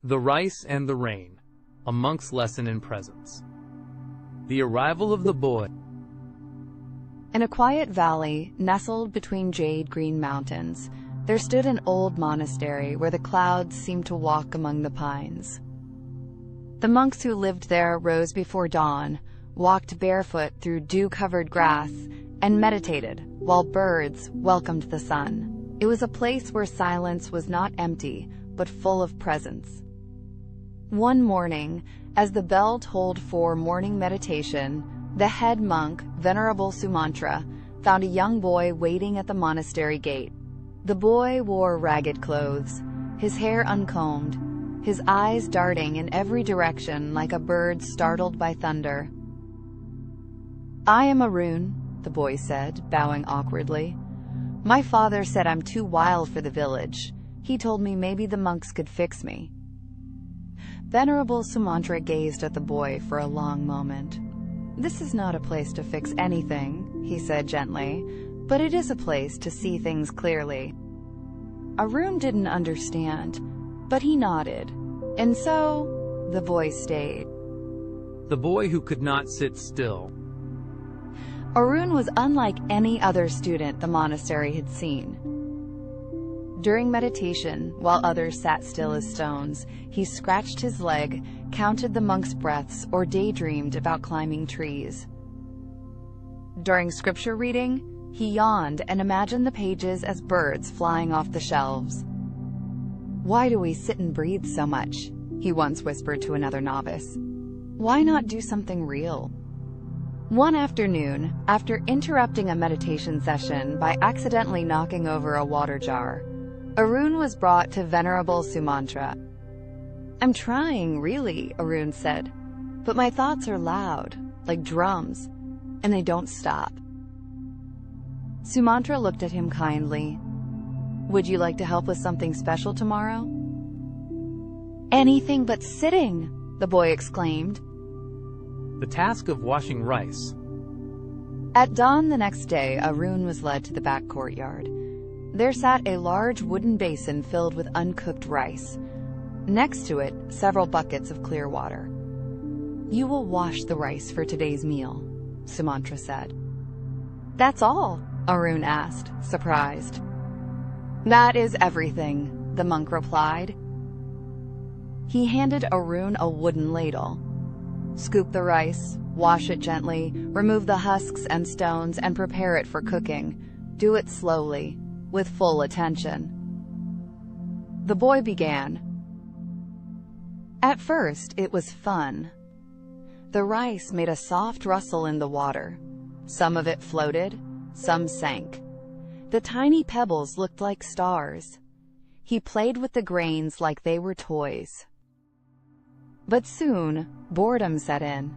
The Rice and the Rain, a monk's lesson in presence. The arrival of the boy. In a quiet valley nestled between jade-green mountains, there stood an old monastery where the clouds seemed to walk among the pines. The monks who lived there rose before dawn, walked barefoot through dew-covered grass, and meditated while birds welcomed the sun. It was a place where silence was not empty, but full of presence. One morning, as the bell tolled for morning meditation, the head monk, Venerable Sumantra, found a young boy waiting at the monastery gate. The boy wore ragged clothes, his hair uncombed, his eyes darting in every direction like a bird startled by thunder. "I am Arun," the boy said, bowing awkwardly. "My father said I'm too wild for the village. He told me maybe the monks could fix me." Venerable Sumantra gazed at the boy for a long moment. "This is not a place to fix anything," he said gently, "but it is a place to see things clearly." Arun didn't understand, but he nodded, and so the boy stayed. The boy who could not sit still. Arun was unlike any other student the monastery had seen. During meditation, while others sat still as stones, he scratched his leg, counted the monks' breaths, or daydreamed about climbing trees. During scripture reading, he yawned and imagined the pages as birds flying off the shelves. "Why do we sit and breathe so much?" he once whispered to another novice. "Why not do something real?" One afternoon, after interrupting a meditation session by accidentally knocking over a water jar, Arun was brought to Venerable Sumantra. "I'm trying, really," Arun said, "but my thoughts are loud, like drums, and they don't stop." Sumantra looked at him kindly. "Would you like to help with something special tomorrow?" "Anything but sitting!" the boy exclaimed. The task of washing rice. At dawn the next day, Arun was led to the back courtyard. There sat a large wooden basin filled with uncooked rice. Next to it, several buckets of clear water. "You will wash the rice for today's meal," Sumantra said. "That's all?" Arun asked, surprised. "That is everything," the monk replied. He handed Arun a wooden ladle. "Scoop the rice, wash it gently, remove the husks and stones, and prepare it for cooking. Do it slowly, with full attention." The boy began. At first, it was fun. The rice made a soft rustle in the water. Some of it floated, some sank. The tiny pebbles looked like stars. He played with the grains like they were toys. But soon, boredom set in.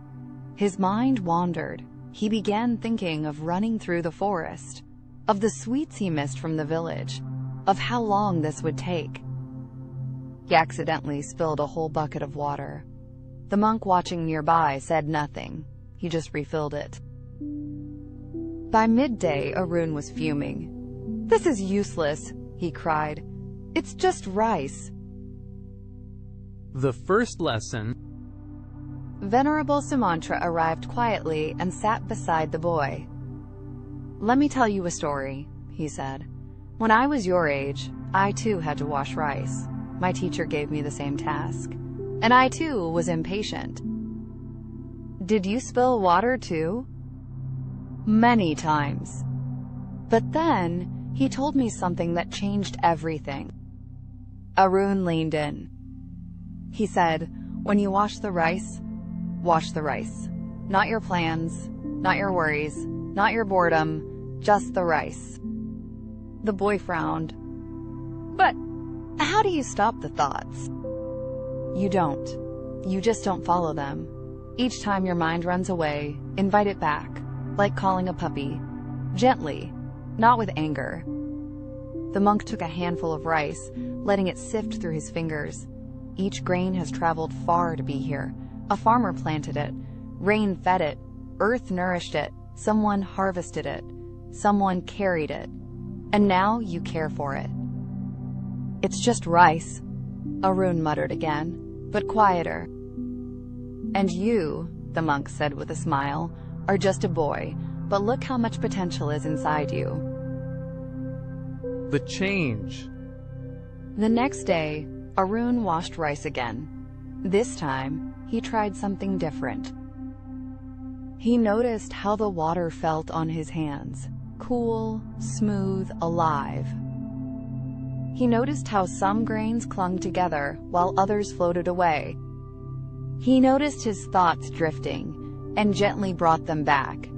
His mind wandered. He began thinking of running through the forest, of the sweets he missed from the village, of how long this would take. He accidentally spilled a whole bucket of water. The monk watching nearby said nothing. He just refilled it. By midday, Arun was fuming. "This is useless," he cried. "It's just rice." The first lesson. Venerable Sumantra arrived quietly and sat beside the boy. "Let me tell you a story," he said. "When I was your age, I too had to wash rice. My teacher gave me the same task, and I too was impatient." "Did you spill water too?" "Many times. But then he told me something that changed everything." Arun leaned in. He said, "When you wash the rice, wash the rice. Not your plans, not your worries, not your boredom, just the rice." The boy frowned. "But how do you stop the thoughts?" "You don't. You just don't follow them. Each time your mind runs away, invite it back, like calling a puppy. Gently, not with anger." The monk took a handful of rice, letting it sift through his fingers. Each grain has traveled far to be here. A farmer planted it. Rain fed it. Earth nourished it. Someone harvested it. Someone carried it. And now you care for it. "It's just rice," Arun muttered again, but quieter. "And you," the monk said with a smile, "are just a boy, but look how much potential is inside you." The change. The next day, Arun washed rice again. This time, he tried something different. He noticed how the water felt on his hands, cool, smooth, alive. He noticed how some grains clung together while others floated away. He noticed his thoughts drifting and gently brought them back,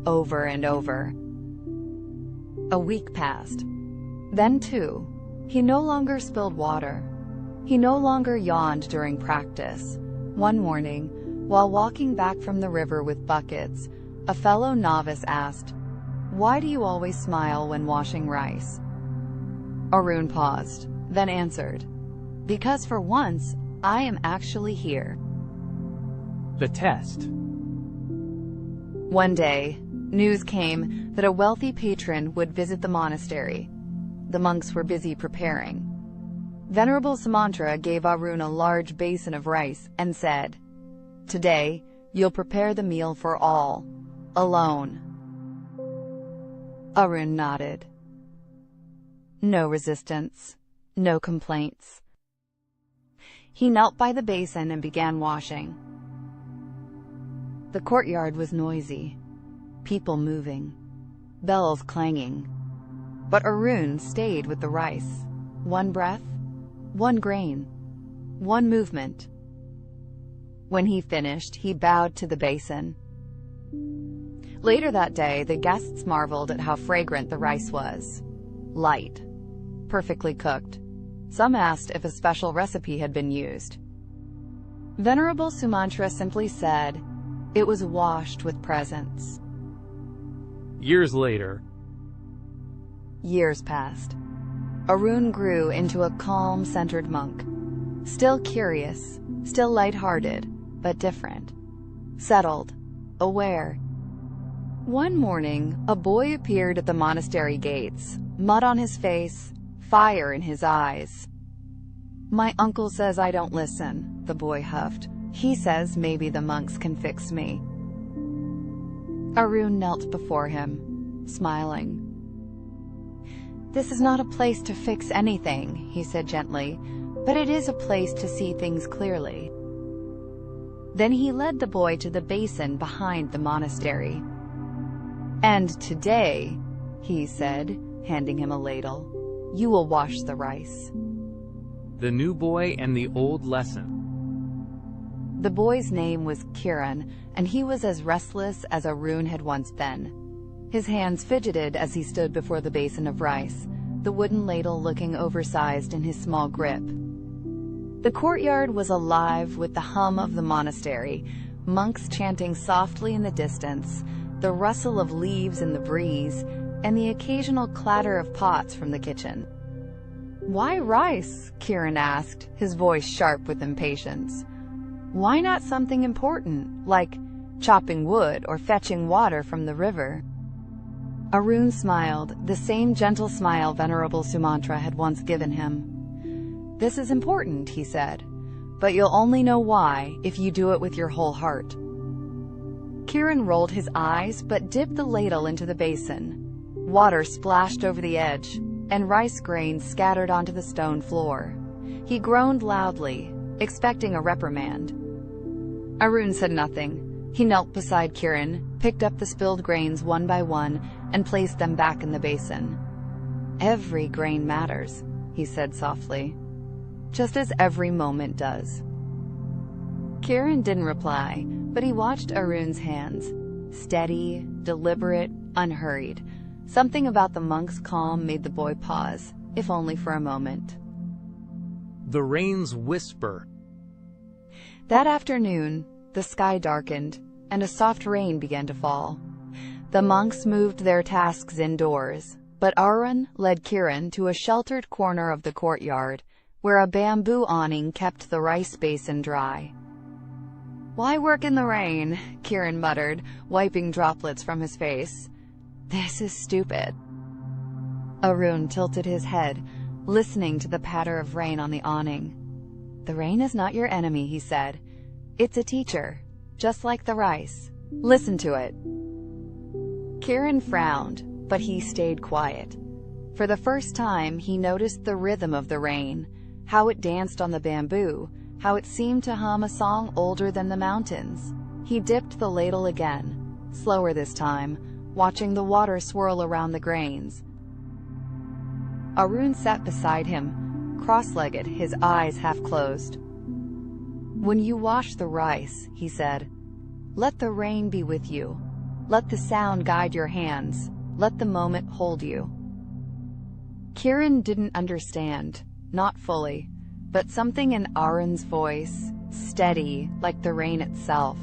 over and over. A week passed. Then, too, he no longer spilled water. He no longer yawned during practice. One morning, while walking back from the river with buckets, a fellow novice asked, "Why do you always smile when washing rice?" Arun paused, then answered, "Because for once, I am actually here." The test. One day, news came that a wealthy patron would visit the monastery. The monks were busy preparing. Venerable Sumantra gave Arun a large basin of rice and said, "Today, you'll prepare the meal for all, alone." Arun nodded. No resistance, no complaints. He knelt by the basin and began washing. The courtyard was noisy, people moving, bells clanging. But Arun stayed with the rice. One breath, one grain, one movement. When he finished, he bowed to the basin. Later that day, the guests marveled at how fragrant the rice was. Light, perfectly cooked. Some asked if a special recipe had been used. Venerable Sumantra simply said, "It was washed with presence." Years later. Years passed. Arun grew into a calm, centered monk. Still curious, still light-hearted, but different. Settled, aware. One morning, a boy appeared at the monastery gates, mud on his face, fire in his eyes. "My uncle says I don't listen," the boy huffed. "He says maybe the monks can fix me." Arun knelt before him, smiling. "This is not a place to fix anything," he said gently, "but it is a place to see things clearly." Then he led the boy to the basin behind the monastery. "And today," he said, handing him a ladle, "you will wash the rice." The new boy and the old lesson. The boy's name was Kiran, and he was as restless as Arun had once been. His hands fidgeted as he stood before the basin of rice, the wooden ladle looking oversized in his small grip. The courtyard was alive with the hum of the monastery, monks chanting softly in the distance, the rustle of leaves in the breeze, and the occasional clatter of pots from the kitchen. "Why rice?" Kiran asked, his voice sharp with impatience. "Why not something important, like chopping wood or fetching water from the river?" Arun smiled, the same gentle smile Venerable Sumantra had once given him. "This is important," he said, "but you'll only know why if you do it with your whole heart." Kiran rolled his eyes but dipped the ladle into the basin. Water splashed over the edge, and rice grains scattered onto the stone floor. He groaned loudly, expecting a reprimand. Arun said nothing. He knelt beside Kiran, picked up the spilled grains one by one, and placed them back in the basin. "Every grain matters," he said softly, "just as every moment does." Kiran didn't reply, but he watched Arun's hands, steady, deliberate, unhurried. Something about the monk's calm made the boy pause, if only for a moment. The rain's whisper. That afternoon, the sky darkened, and a soft rain began to fall. The monks moved their tasks indoors, but Arun led Kiran to a sheltered corner of the courtyard, where a bamboo awning kept the rice basin dry. "Why work in the rain?" Kiran muttered, wiping droplets from his face. "This is stupid." Arun tilted his head, listening to the patter of rain on the awning. "The rain is not your enemy," he said. "It's a teacher, just like the rice. Listen to it." Kieran frowned, but he stayed quiet. For the first time, he noticed the rhythm of the rain, how it danced on the bamboo, how it seemed to hum a song older than the mountains. He dipped the ladle again, slower this time, watching the water swirl around the grains. Arun sat beside him, cross-legged, his eyes half closed. "When you wash the rice," he said, "let the rain be with you. Let the sound guide your hands. Let the moment hold you." Kieran didn't understand, not fully, but something in Arun's voice, steady like the rain itself,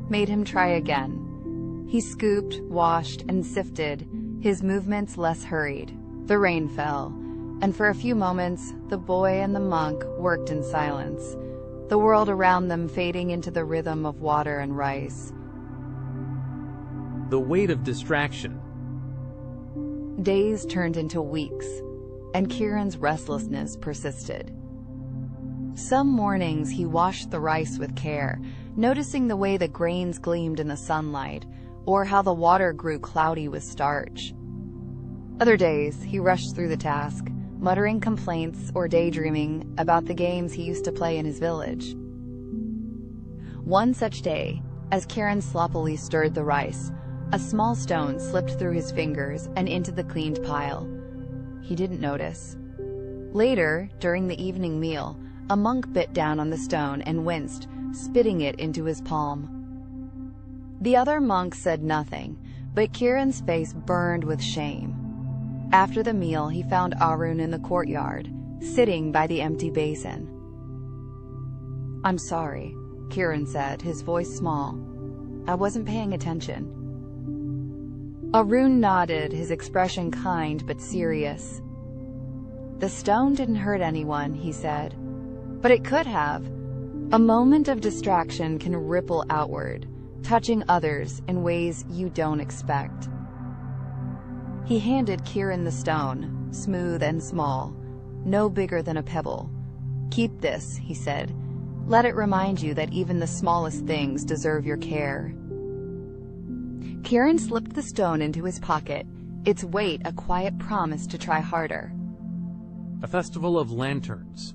made him try again. He scooped, washed, and sifted, his movements less hurried. The rain fell, and for a few moments, the boy and the monk worked in silence, the world around them fading into the rhythm of water and rice. The weight of distraction. Days turned into weeks, and Kieran's restlessness persisted. Some mornings he washed the rice with care, noticing the way the grains gleamed in the sunlight, or how the water grew cloudy with starch. Other days he rushed through the task, muttering complaints or daydreaming about the games he used to play in his village. One such day, as Kieran sloppily stirred the rice, a small stone slipped through his fingers and into the cleaned pile. He didn't notice. Later, during the evening meal, a monk bit down on the stone and winced, spitting it into his palm. The other monk said nothing, but Kieran's face burned with shame. After the meal, he found Arun in the courtyard, sitting by the empty basin. "I'm sorry," Kieran said, his voice small. "I wasn't paying attention." Arun nodded, his expression kind but serious. "The stone didn't hurt anyone," he said. "But it could have. A moment of distraction can ripple outward, touching others in ways you don't expect." He handed Kieran the stone, smooth and small, no bigger than a pebble. "Keep this," he said. "Let it remind you that even the smallest things deserve your care." Kieran slipped the stone into his pocket, its weight a quiet promise to try harder. A festival of lanterns.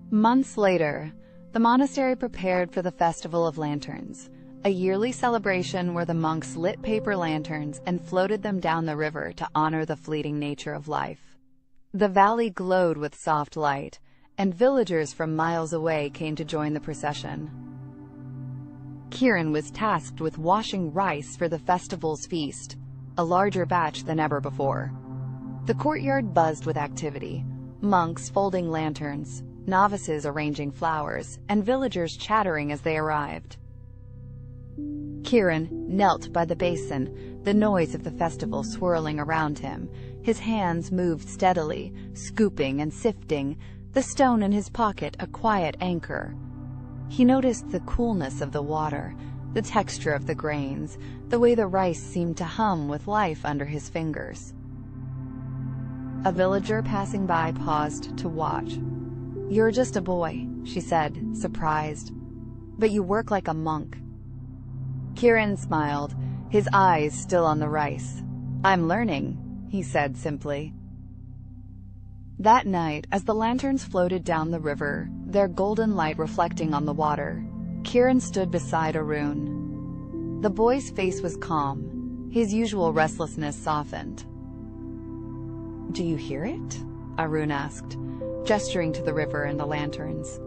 Months later, the monastery prepared for the Festival of Lanterns, a yearly celebration where the monks lit paper lanterns and floated them down the river to honor the fleeting nature of life. The valley glowed with soft light, and villagers from miles away came to join the procession. Kieran was tasked with washing rice for the festival's feast, a larger batch than ever before. The courtyard buzzed with activity, monks folding lanterns, novices arranging flowers, and villagers chattering as they arrived. Kieran knelt by the basin, the noise of the festival swirling around him. His hands moved steadily, scooping and sifting, the stone in his pocket a quiet anchor. He noticed the coolness of the water, the texture of the grains, the way the rice seemed to hum with life under his fingers. A villager passing by paused to watch. "You're just a boy," she said, surprised. "But you work like a monk." Kieran smiled, his eyes still on the rice. "I'm learning," he said simply. That night, as the lanterns floated down the river, their golden light reflecting on the water, Kieran stood beside Arun. The boy's face was calm, his usual restlessness softened. "Do you hear it?" Arun asked, gesturing to the river and the lanterns.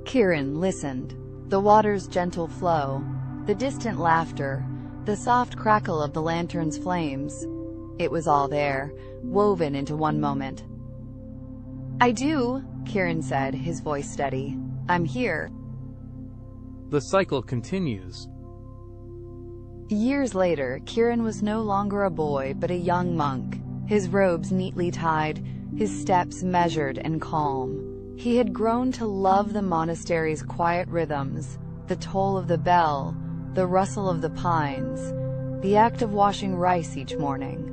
Kieran listened. The water's gentle flow, the distant laughter, the soft crackle of the lantern's flames. It was all there, woven into one moment. "I do," Kieran said, his voice steady. "I'm here." The cycle continues. Years later, Kieran was no longer a boy but a young monk, his robes neatly tied, his steps measured and calm. He had grown to love the monastery's quiet rhythms, the toll of the bell, the rustle of the pines, the act of washing rice each morning.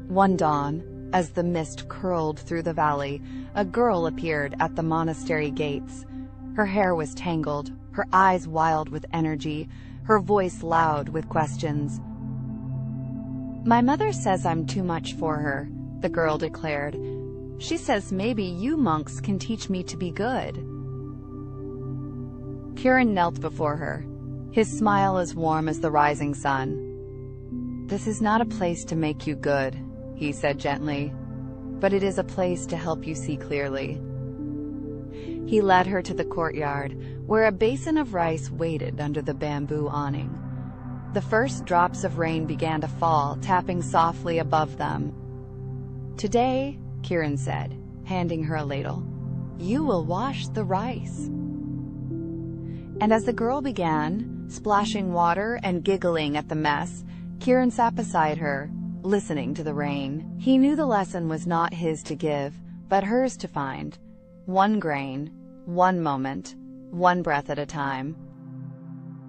One dawn, As the mist curled through the valley, a girl appeared at the monastery gates. Her hair was tangled, her eyes wild with energy, her voice loud with questions. "My mother says I'm too much for her," the girl declared. "She says maybe you monks can teach me to be good." Kieran knelt before her, his smile as warm as the rising sun. "This is not a place to make you good," he said gently, "but it is a place to help you see clearly." He led her to the courtyard, where a basin of rice waited under the bamboo awning. The first drops of rain began to fall, tapping softly above them. "Today," Kieran said, handing her a ladle, "you will wash the rice." And as the girl began, splashing water and giggling at the mess, Kieran sat beside her, listening to the rain. He knew the lesson was not his to give, but hers to find. One grain, one moment, one breath at a time.